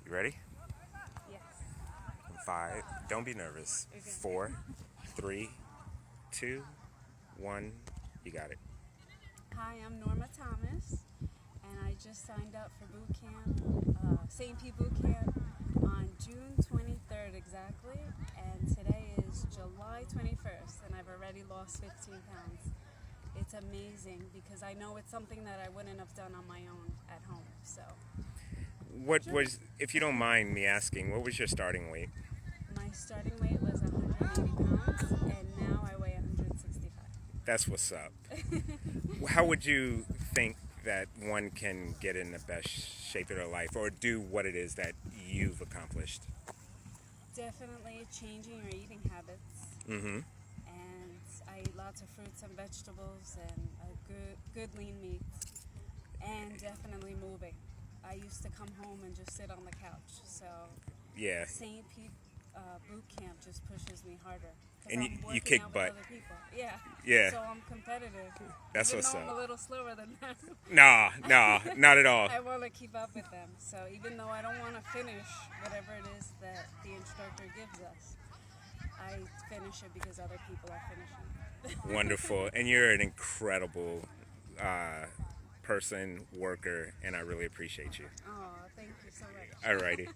You ready? Yes. 5. Don't be nervous. Okay. 4, 3, 2, 1. You got it. Hi, I'm Norma Thomas, and I just signed up for boot camp, St. P boot camp, on June 23rd exactly, and today is July 21st, and I've already lost 15 pounds. It's amazing because I know it's something that I wouldn't have done on my own at home. So, What was, if you don't mind me asking, what was your starting weight? my starting weight was 180 pounds, and now I weigh 165. That's what's up. How would you think that one can get in the best shape of their life or do what it is that you've accomplished? Definitely changing your eating habits. Mm-hmm. And I eat lots of fruits and vegetables and a good lean meat, and definitely moving. I used to come home and just sit on the couch, so Yeah. St. Pete boot camp just pushes me harder. 'Cause And I'm you working kick out butt. with other people. Yeah. Yeah. So I'm competitive. That's Even what's though I'm a up. little slower than them. Nah, not at all. I want to keep up with them. So even though I don't want to finish whatever it is that the instructor gives us, I finish it because other people are finishing. Wonderful. And you're an incredible person, worker, and I really appreciate you. Oh, thank you so much. Alrighty.